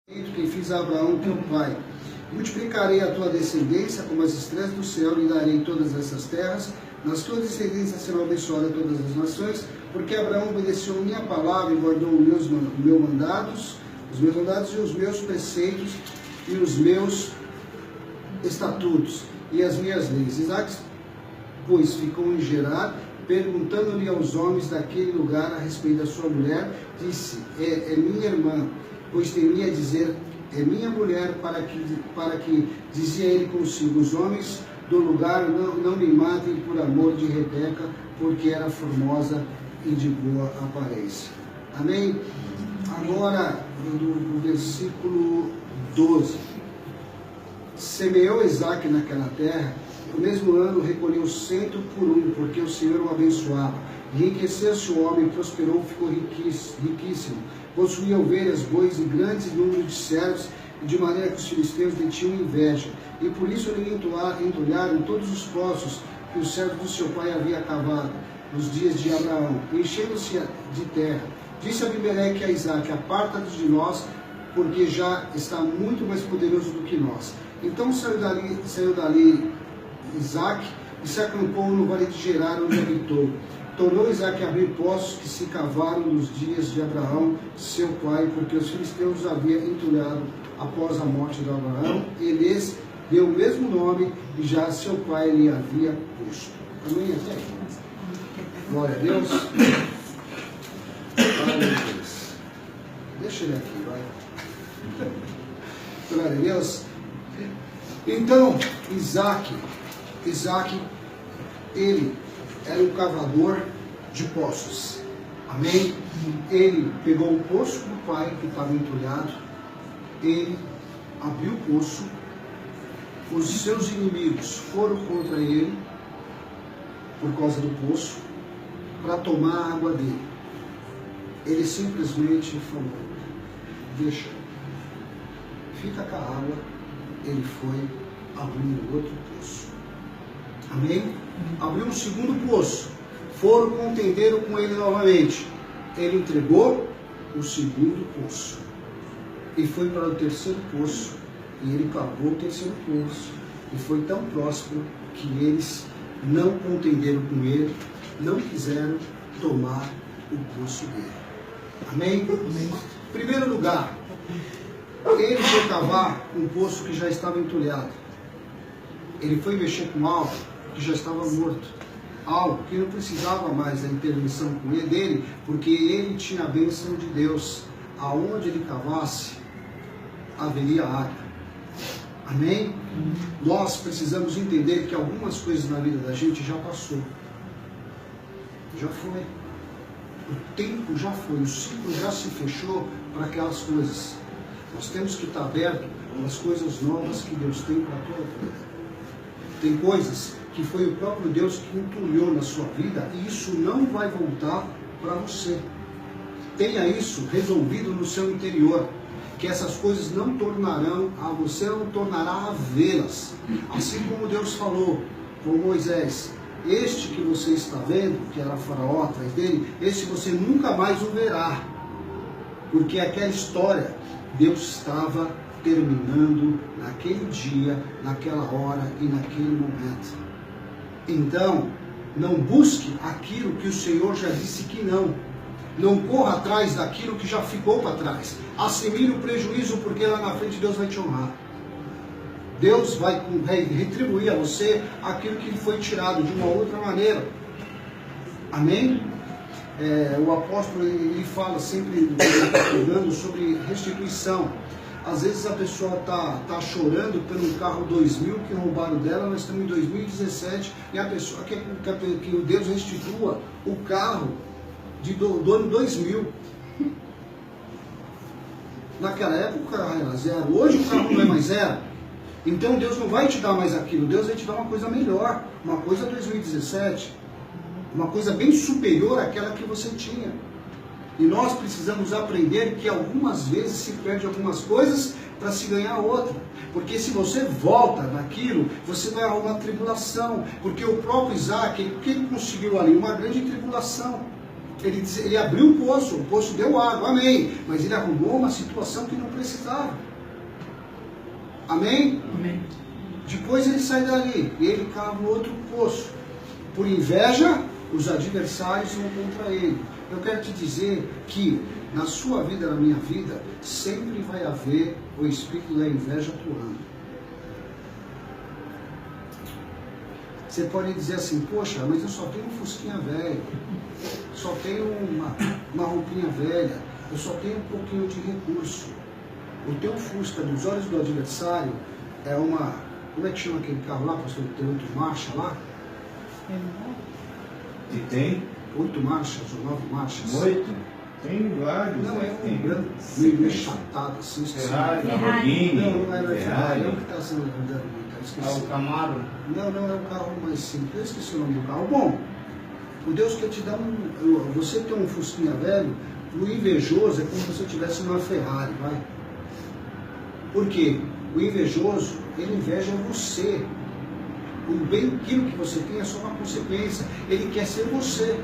que fiz a Abraão teu pai. Multiplicarei a tua descendência como as estrelas do céu, e darei todas essas terras. Nas tuas descendências serão abençoadas todas as nações, porque Abraão obedeceu a minha palavra e guardou os meus mandatos e os meus preceitos e os meus estatutos e as minhas leis. Isaac, pois, ficou em Gerar, perguntando-lhe aos homens daquele lugar a respeito da sua mulher, disse: é minha irmã, pois temia dizer: é minha mulher, para que dizia ele consigo: os homens do lugar não me matem por amor de Rebeca, porque era formosa e de boa aparência. Amém? Agora, no versículo 12. Semeou Isaac naquela terra, no mesmo ano recolheu 100 por 1, porque o Senhor o abençoava. Enriqueceu-se o homem, prosperou, ficou riquíssimo. Possuía ovelhas, bois e grandes número de servos, de maneira que os filisteus lhe tinham inveja. E por isso lhe entulharam todos os poços que os servos do seu pai havia cavado nos dias de Abraão, enchendo-se de terra. Disse Abimeleque a Isaac: aparta-nos de nós, porque já está muito mais poderoso do que nós. Então saiu dali Isaac e se acampou no vale de Gerar, onde habitou. Tornou Isaac a abrir poços que se cavaram nos dias de Abraão, seu pai, porque os filisteus os haviam entulhado após a morte de Abraão, e lhes deu o mesmo nome e já seu pai lhe havia posto. Amém? Até aí. Glória a Deus. Glória a Deus. Deixa ele aqui, vai. Glória a Deus. Então, Isaac, ele era um cavador de poços. Amém? Ele pegou o poço do pai que estava entulhado, ele abriu o poço, os seus inimigos foram contra ele, por causa do poço, para tomar a água dele. Ele simplesmente falou: deixa, fica com a água. Ele foi abrir outro poço. Amém? Abriu um segundo poço. Foram contenderam com ele novamente. Ele entregou o segundo poço. E foi para o terceiro poço. E ele cavou o terceiro poço. E foi tão próspero que eles não contenderam com ele, não quiseram tomar o poço dele. Amém? Amém. Em primeiro lugar, ele foi cavar um poço que já estava entulhado. Ele foi mexer com algo que já estava morto. Algo que não precisava mais da intervenção dele, porque ele tinha a bênção de Deus. Aonde ele cavasse, haveria água. Amém? Nós precisamos entender que algumas coisas na vida da gente já passou. Já foi. O tempo já foi. O ciclo já se fechou para aquelas coisas. Nós temos que estar aberto às coisas novas que Deus tem para a tua vida. Tem coisas que foi o próprio Deus que entulhou na sua vida, e isso não vai voltar para você. Tenha isso resolvido no seu interior, que essas coisas não tornarão a você, não tornará a vê-las. Assim como Deus falou com Moisés: este que você está vendo, que era Faraó atrás dele, este você nunca mais o verá. Porque aquela história, Deus estava terminando naquele dia, naquela hora e naquele momento. Então, não busque aquilo que o Senhor já disse que não. Não corra atrás daquilo que já ficou para trás. Assimile o prejuízo, porque lá na frente Deus vai te honrar. Deus vai retribuir a você aquilo que lhe foi tirado de uma outra maneira. Amém? O apóstolo ele fala sempre pregando sobre restituição. Às vezes a pessoa está chorando pelo carro 2000 que roubaram dela. Nós estamos em 2017 e a pessoa quer que Deus restitua o carro do ano 2000. Naquela época o carro era zero, hoje o carro não é mais zero. Então Deus não vai te dar mais aquilo, Deus vai te dar uma coisa melhor, uma coisa 2017, uma coisa bem superior àquela que você tinha. E nós precisamos aprender que algumas vezes se perde algumas coisas para se ganhar outra. Porque se você volta naquilo, você vai a uma tribulação. Porque o próprio Isaac, o que ele conseguiu ali? Uma grande tribulação. Ele abriu o poço deu água, amém. Mas ele arrumou uma situação que não precisava. Amém? Amém. Depois ele sai dali e ele cava outro poço. Por inveja, os adversários vão contra ele. Eu quero te dizer que na sua vida, na minha vida, sempre vai haver o espírito da inveja atuando. Você pode dizer assim, poxa, mas eu só tenho um fusquinha velho, só tenho uma roupinha velha, eu só tenho um pouquinho de recurso. O teu Fusca, dos olhos do adversário, é uma... Como é que chama aquele carro lá, pastor? Tem 8 marchas lá? E tem? 8 marchas ou 9 marchas? 8? Tem vários. Não, é um tem. branco, meio chatado assim. Esqueci. Ferrari, Lamborghini, Não, não é Ferrari. É o Ferrari. que está sendo vendendo muito. Esqueci. O Camaro. Não, é um carro mais simples. Eu esqueci o nome do carro. Bom, o Deus quer te dar um... Você tem um Fusquinha velho, o invejoso é como se você tivesse uma Ferrari, vai. Por quê? O invejoso, ele inveja você. O bem, aquilo que você tem é só uma consequência. Ele quer ser você.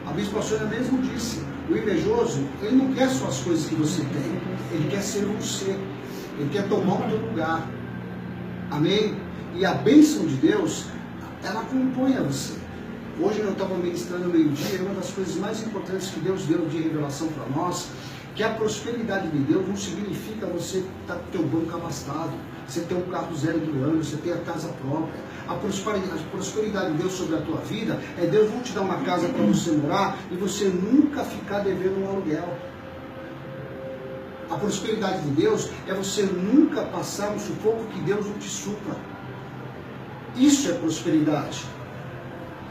A Bispa Sônia mesmo disse, o invejoso, ele não quer só as coisas que você tem. Ele quer ser você. Ele quer tomar o teu lugar. Amém? E a bênção de Deus, ela acompanha você. Hoje eu estava ministrando no meio-dia, uma das coisas mais importantes que Deus deu de revelação para nós, que a prosperidade de Deus não significa você estar com o teu banco abastado, você ter um carro 0 do ano, você ter a casa própria. A prosperidade de Deus sobre a tua vida é Deus não te dar uma casa para você morar e você nunca ficar devendo um aluguel. A prosperidade de Deus é você nunca passar um sufoco que Deus não te supra. Isso é prosperidade.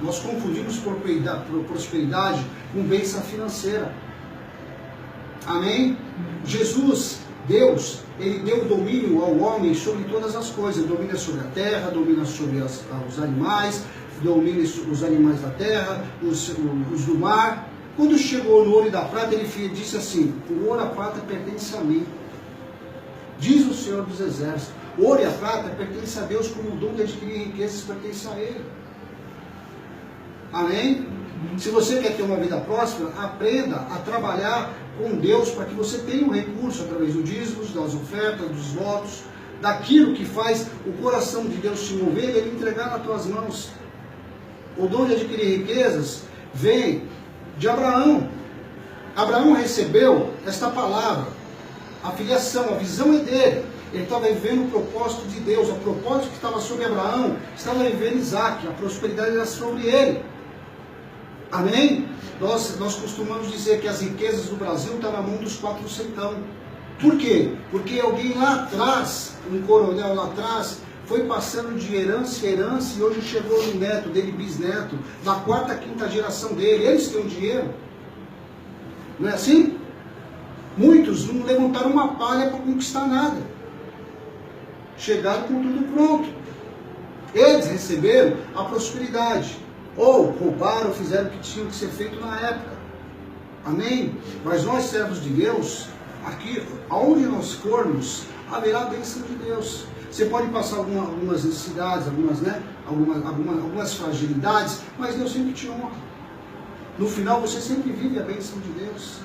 Nós confundimos prosperidade com bênção financeira. Amém? Jesus, Deus, Ele deu domínio ao homem sobre todas as coisas. Domina sobre a terra, domina sobre os animais, domina os animais da terra, os do mar. Quando chegou no ouro e da prata, Ele disse assim, o ouro e a prata pertencem a mim. Diz o Senhor dos Exércitos. O ouro e a prata pertencem a Deus, como o dom de adquirir riquezas pertence a Ele. Amém? Se você quer ter uma vida próspera, aprenda a trabalhar com Deus para que você tenha um recurso através dos dízimos, das ofertas, dos votos, daquilo que faz o coração de Deus se mover e Ele entregar nas tuas mãos. O dom de adquirir riquezas vem de Abraão. Abraão recebeu esta palavra, a filiação, a visão é dele. Ele estava vivendo o propósito de Deus, o propósito que estava sobre Abraão, estava vivendo Isaac, a prosperidade era sobre ele. Amém? Nós costumamos dizer que as riquezas do Brasil estão na mão dos 400. Por quê? Porque alguém lá atrás, um coronel lá atrás, foi passando de herança em herança e hoje chegou no neto dele, bisneto, na quarta, quinta geração dele. Eles têm o dinheiro. Não é assim? Muitos não levantaram uma palha para conquistar nada. Chegaram com tudo pronto. Eles receberam a prosperidade. Ou roubaram, fizeram o que tinha que ser feito na época. Amém? Mas nós, servos de Deus, aqui, aonde nós formos, haverá a bênção de Deus. Você pode passar algumas necessidades, algumas fragilidades, mas Deus sempre te honra. No final, você sempre vive a bênção de Deus.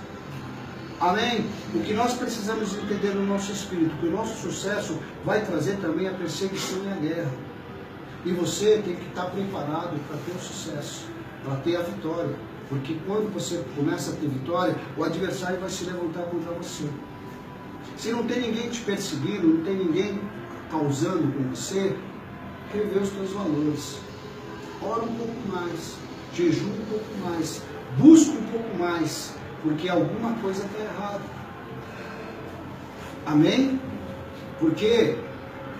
Amém? O que nós precisamos entender no nosso espírito, que o nosso sucesso vai trazer também a perseguição e a guerra. E você tem que estar preparado para ter o sucesso, para ter a vitória. Porque quando você começa a ter vitória, o adversário vai se levantar contra você. Se não tem ninguém te perseguindo, não tem ninguém causando com você, revê os teus valores. Ora um pouco mais, jejum um pouco mais, busca um pouco mais, porque alguma coisa está errada. Amém? Porque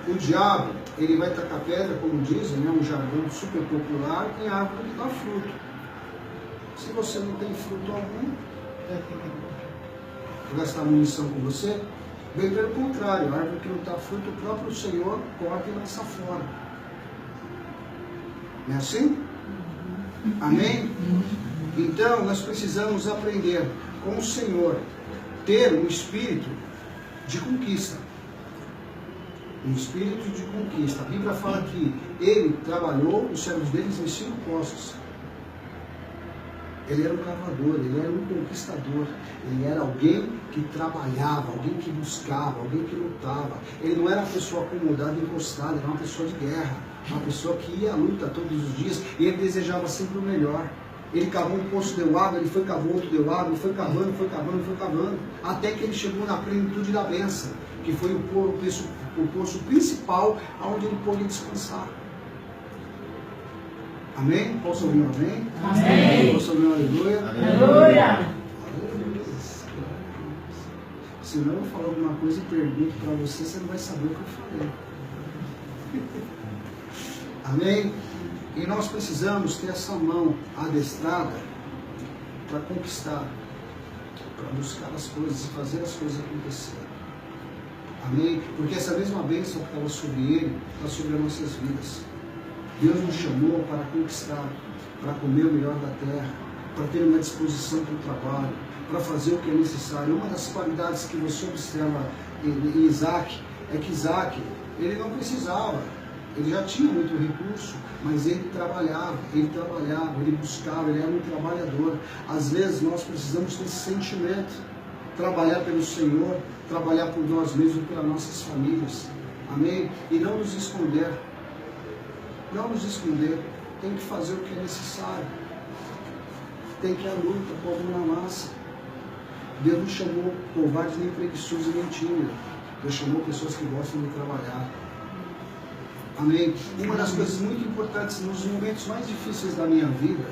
o diabo, ele vai tacar pedra, como dizem, né, um jargão super popular, em árvore que dá fruto. Se você não tem fruto algum, vou gastar munição com você? Bem pelo contrário, a árvore que não dá fruto, o próprio Senhor corta e lança fora. Não é assim? Amém? Então, nós precisamos aprender com o Senhor, ter um espírito de conquista. Um espírito de conquista. A Bíblia fala que ele trabalhou, os servos deles, em 5 postos. Ele era um cavador, ele era um conquistador, ele era alguém que trabalhava, alguém que buscava, alguém que lutava. Ele não era uma pessoa acomodada, encostada, era uma pessoa de guerra, uma pessoa que ia à luta todos os dias e ele desejava sempre o melhor. Ele cavou um poço, deu água, ele foi cavou outro, deu água, foi cavando, até que ele chegou na plenitude da bênção, que foi o poço principal onde ele pôde descansar. Amém? Posso ouvir um amém? Amém. Posso ouvir um aleluia? Aleluia. Se não eu falar alguma coisa e pergunto para você, você não vai saber o que eu falei. Amém? E nós precisamos ter essa mão adestrada para conquistar, para buscar as coisas e fazer as coisas acontecerem. Amém? Porque essa mesma bênção que estava sobre ele, está sobre as nossas vidas. Deus nos chamou para conquistar, para comer o melhor da terra, para ter uma disposição para o trabalho, para fazer o que é necessário. Uma das qualidades que você observa em Isaac é que Isaac, ele não precisava, ele já tinha muito recurso, mas ele trabalhava, ele buscava, ele era um trabalhador. Às vezes nós precisamos ter esse sentimento, trabalhar pelo Senhor, trabalhar por nós mesmos, pelas nossas famílias. Amém? E não nos esconder. Não nos esconder, tem que fazer o que é necessário, tem que ir à luta, pôr a mão na massa. Deus não chamou covardes, nem preguiçosos, nem tímidos. Deus chamou pessoas que gostam de trabalhar. Amém? Uma das coisas muito importantes nos momentos mais difíceis da minha vida,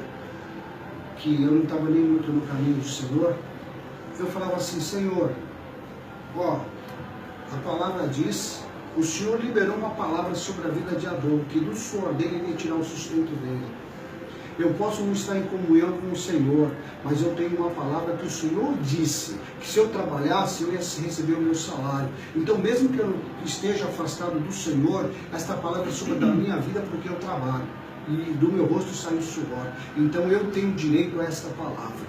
que eu não estava nem muito no caminho do Senhor, eu falava assim: Senhor, ó, a palavra diz, o Senhor liberou uma palavra sobre a vida de Adão, que do suor dele ele ia tirar o sustento dele. Eu posso não estar em comunhão com o Senhor, mas eu tenho uma palavra que o Senhor disse, que se eu trabalhasse, eu ia receber o meu salário. Então, mesmo que eu esteja afastado do Senhor, esta palavra é sobre a minha vida, porque eu trabalho. E do meu rosto sai o suor. Então, eu tenho direito a esta palavra.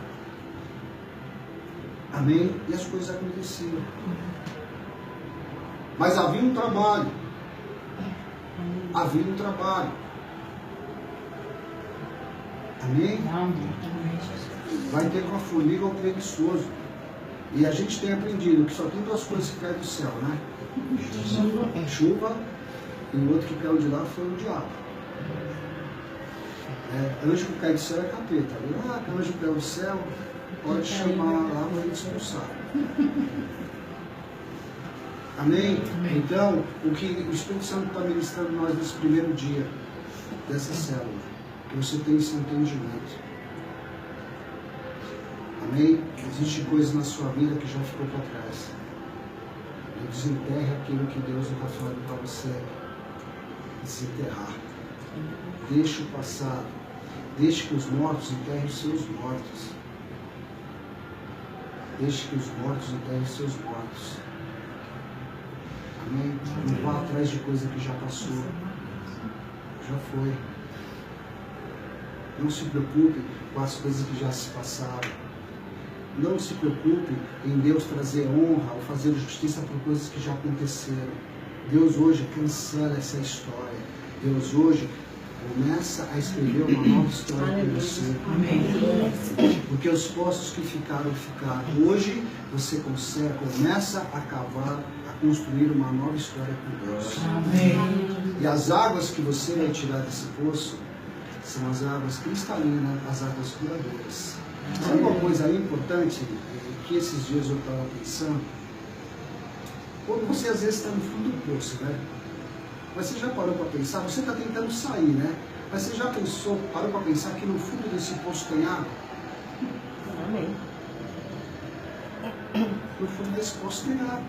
Amém? E as coisas aconteciam. Mas havia um trabalho. Havia um trabalho. Amém? Vai ter com a formiga ou preguiçoso. E a gente tem aprendido que só tem duas coisas que caem do céu, né? Chuva e o outro que caiu de lá foi o diabo. Anjo que cai do céu é capeta. Que anjo que caiu do céu, pode chamar lá para ele expulsar. Amém? Então, o que o Espírito Santo está ministrando em nós nesse primeiro dia dessa célula, que você tem esse entendimento. Amém? Existem coisas na sua vida que já ficou para trás. E desenterre aquilo que Deus está falando para você desenterrar. Deixe o passado. Deixe que os mortos enterrem os seus mortos. Deixe que os mortos enterrem os seus mortos. Amém? Não vá atrás de coisa que já passou. Já foi. Não se preocupe com as coisas que já se passaram. Não se preocupe em Deus trazer honra ou fazer justiça por coisas que já aconteceram. Deus hoje cancela essa história. Deus hoje começa a escrever uma nova história para você. Porque os poços que ficaram, ficaram. Hoje você começa a cavar, a construir uma nova história com Deus. Amém. E as águas que você vai tirar desse poço são as águas cristalinas, as águas curadouras. Sabe uma coisa importante que esses dias eu estava pensando? Quando você às vezes está no fundo do poço, né? Mas você já parou para pensar? Você está tentando sair, né? Mas você já parou para pensar que no fundo desse poço tem água? Amém. No fundo desse poço tem água.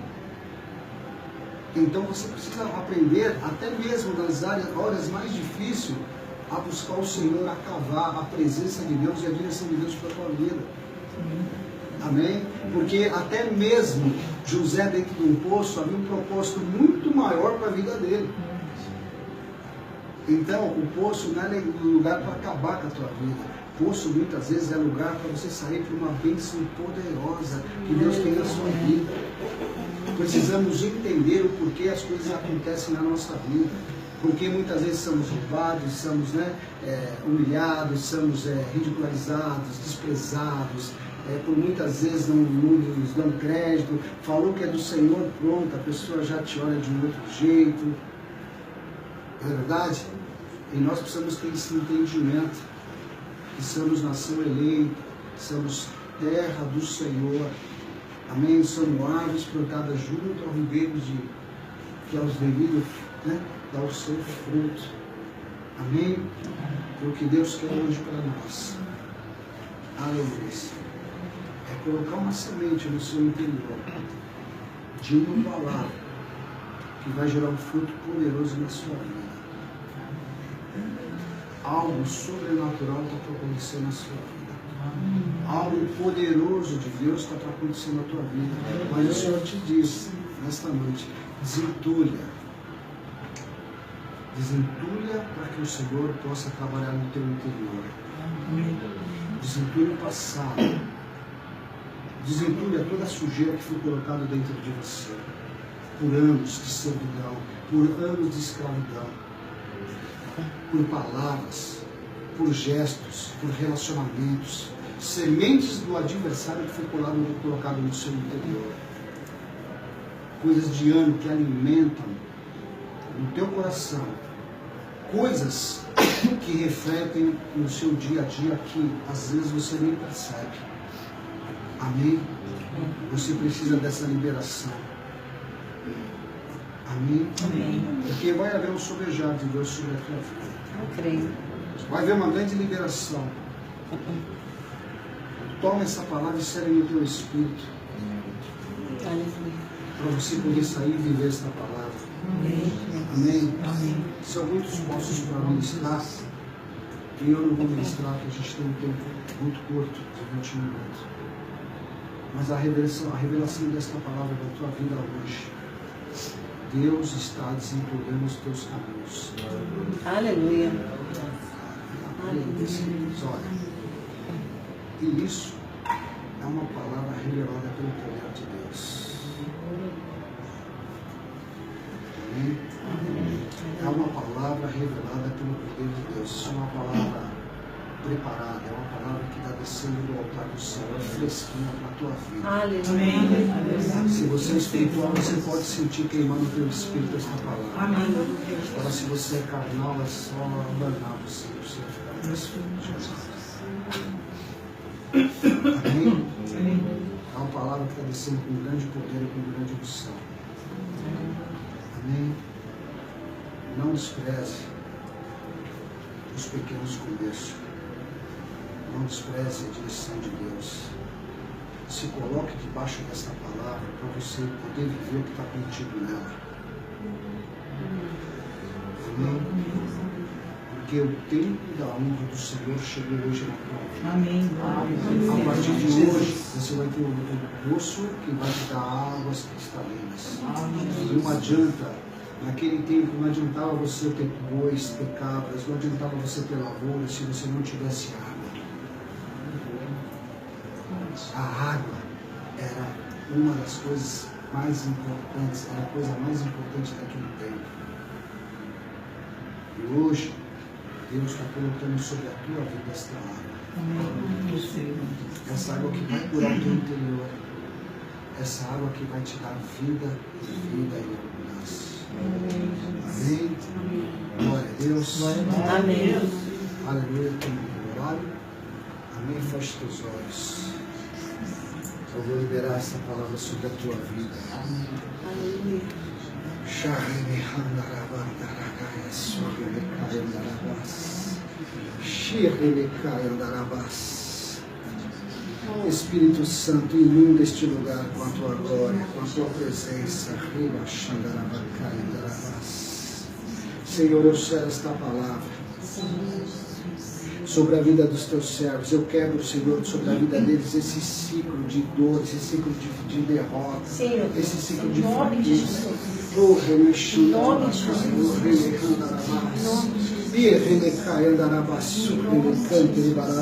Então você precisa aprender, até mesmo nas horas mais difíceis, a buscar o Senhor, a cavar a presença de Deus e a direção de Deus para a tua vida. Amém? Porque até mesmo José dentro de um poço havia um propósito muito maior para a vida dele. Então, o poço não é lugar para acabar com a tua vida. Poço muitas vezes é lugar para você sair para uma bênção poderosa que Deus tem na sua vida. Precisamos entender o porquê as coisas acontecem na nossa vida. Porque muitas vezes somos roubados, somos humilhados, somos ridicularizados, desprezados, por muitas vezes não nos dão crédito. Falou que é do Senhor, pronto, a pessoa já te olha de um outro jeito. Não é verdade? E nós precisamos ter esse entendimento, que somos nação eleita, somos terra do Senhor. Amém? Somos árvores plantadas junto ao ribeiro que aos devidos, dá o seu fruto. Amém? É o que Deus quer hoje para nós. Aleluia. É colocar uma semente no seu interior de uma palavra que vai gerar um fruto poderoso na sua vida. Algo sobrenatural está para acontecer na sua vida. Algo poderoso de Deus está para acontecer na tua vida. Mas o Senhor te diz nesta noite: desentulha. Desentulha para que o Senhor possa trabalhar no teu interior. Desentulha o passado. Desentulha toda a sujeira que foi colocada dentro de você. Por anos de servidão, por anos de escravidão, por palavras, por gestos, por relacionamentos, sementes do adversário que foi colocado no seu interior. Coisas de ano que alimentam no teu coração, coisas que refletem no seu dia a dia que às vezes você nem percebe. Amém? Você precisa dessa liberação. Amém? Amém. Porque vai haver um sobejar de Deus sobre a tua vida. Eu creio. Vai haver uma grande liberação. Toma essa palavra e serve no teu espírito. Aleluia. Para você poder sair e viver esta palavra. Amém? Amém. São muitos postos para ministrar. E eu não vou ministrar, porque a gente tem um tempo muito curto, de 20 minutos. Mas a revelação desta palavra da tua vida hoje. Deus está desentulhando os teus caminhos. Aleluia. Olha, e isso é uma palavra revelada pelo poder de Deus. Amém? É uma palavra revelada pelo poder de Deus. Isso é uma palavra preparada, é uma palavra que está descendo do altar do céu, é fresquinha para a tua vida. Aleluia. Se você é espiritual, você pode sentir queimando o teu espírito esta palavra. Amém. Agora, se você é carnal, é só abanar você ficar mais Amém? É uma palavra que está descendo com grande poder e com grande unção. Amém? Não despreze os pequenos começos. Não despreze a direção de Deus. Se coloque debaixo dessa palavra para você poder viver o que está contido nela. Amém? Porque o tempo da honra do Senhor chegou hoje na tua vida. Amém. A partir de hoje, você vai ter um poço que vai te dar águas cristalinas. E não adianta, naquele tempo não adiantava você ter bois, ter cabras, não adiantava você ter lavoura se você não tivesse água. A água era uma das coisas mais importantes, era a coisa mais importante daquele tempo. E hoje, Deus está colocando sobre a tua vida esta água. Essa água que vai curar o teu interior. Essa água que vai te dar vida e abundância. Amém? Glória a Deus. Amém. Aleluia. Tem um horário. Amém. Feche teus olhos. Eu vou liberar essa palavra sobre a tua vida. Aleluia. Espírito Santo, inunda este lugar com a tua glória, com a tua presença. Senhor, eu quero esta palavra sobre a vida dos teus servos. Eu quebro, Senhor, sobre a vida deles esse ciclo de dor, esse ciclo de derrota, esse ciclo de fraqueza. O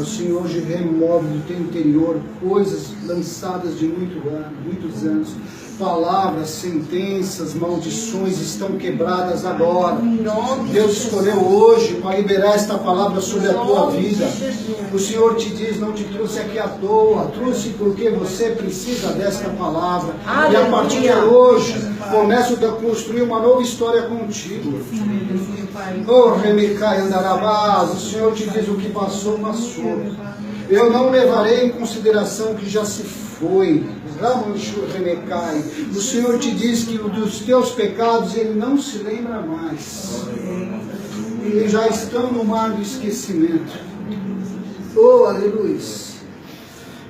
Senhor hoje remove do teu interior coisas lançadas de muitos anos, palavras, sentenças, maldições estão quebradas agora. Deus escolheu hoje para liberar esta palavra sobre a tua vida. O Senhor te diz, não te trouxe aqui à toa, trouxe porque você precisa desta palavra. E a partir de hoje, começo a construir uma nova história contigo. Oh, Remecai Andarabás, o Senhor te diz o que passou, passou. Eu não levarei em consideração o que já se foi. O Senhor te diz que dos teus pecados Ele não se lembra mais. Eles já estão no mar do esquecimento. Oh, aleluia.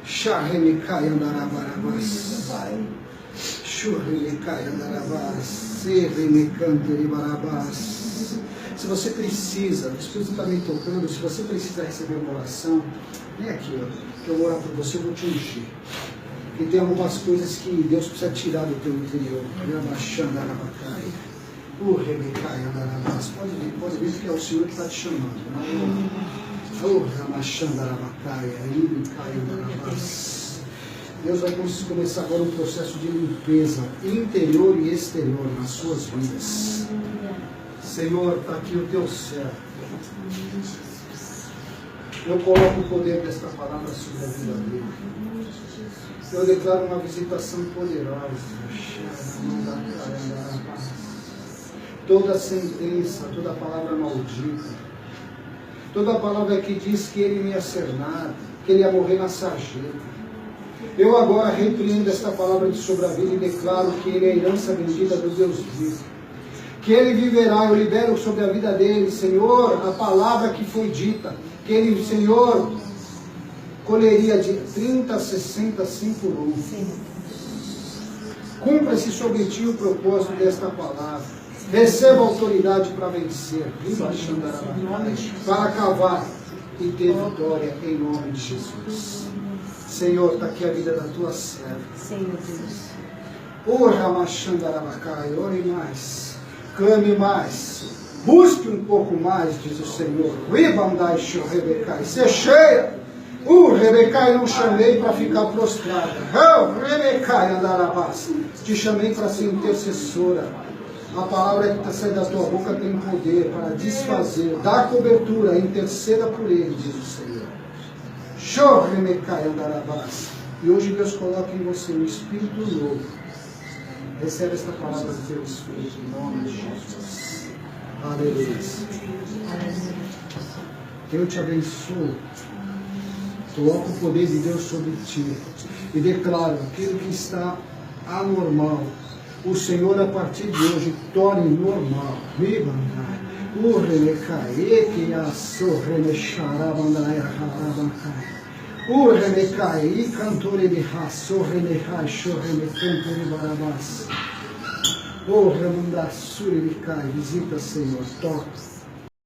Charremecai Andarabarabás. Churremecai Andarabás. Serremecanteri-barabás. Se você precisa, o Espírito está me tocando, se você precisa receber uma oração, vem aqui, ó, que eu vou orar por você, eu vou te ungir. E tem algumas coisas que Deus precisa tirar do teu interior. Pode vir porque é o Senhor que está te chamando. Deus vai começar agora um processo de limpeza interior e exterior nas suas vidas. Senhor, está aqui o teu servo. Eu coloco o poder desta palavra sobre a vida dele. Eu declaro uma visitação poderosa. Toda sentença, toda palavra maldita, toda palavra que diz que ele não ia ser nada, que ele ia morrer na sarjeta. Eu agora repreendo esta palavra de sobre a vida e declaro que ele é a herança bendita do Deus vivo. Que ele viverá, eu libero sobre a vida dele, Senhor, a palavra que foi dita, que ele, Senhor, colheria de 30, 60, 100 por 1. Cumpra-se sobre ti o propósito desta palavra. Receba autoridade para vencer, para cavar e ter vitória em nome de Jesus. Senhor, está aqui a vida da tua serva. Senhor Deus. Ore mais. Clame mais, busque um pouco mais, diz o Senhor. Ser cheia. Rebecai, não chamei para ficar prostrada. Rebecai, Andarabás. Te chamei para ser intercessora. A palavra que sai da tua boca tem poder para desfazer, dar cobertura, interceda por ele, diz o Senhor. Rebecai, Andarabás. E hoje Deus coloca em você um espírito novo. Recebe esta palavra do teu Espírito, em nome de Jesus. Aleluia. Eu te abençoo. Coloco o poder de Deus sobre ti. E declaro aquilo que está anormal. O Senhor, a partir de hoje, torne normal. Urremecai, cantore de raça, urremecai, chorremecantore barabás. Urremundassure de cai, visita, Senhor, toca.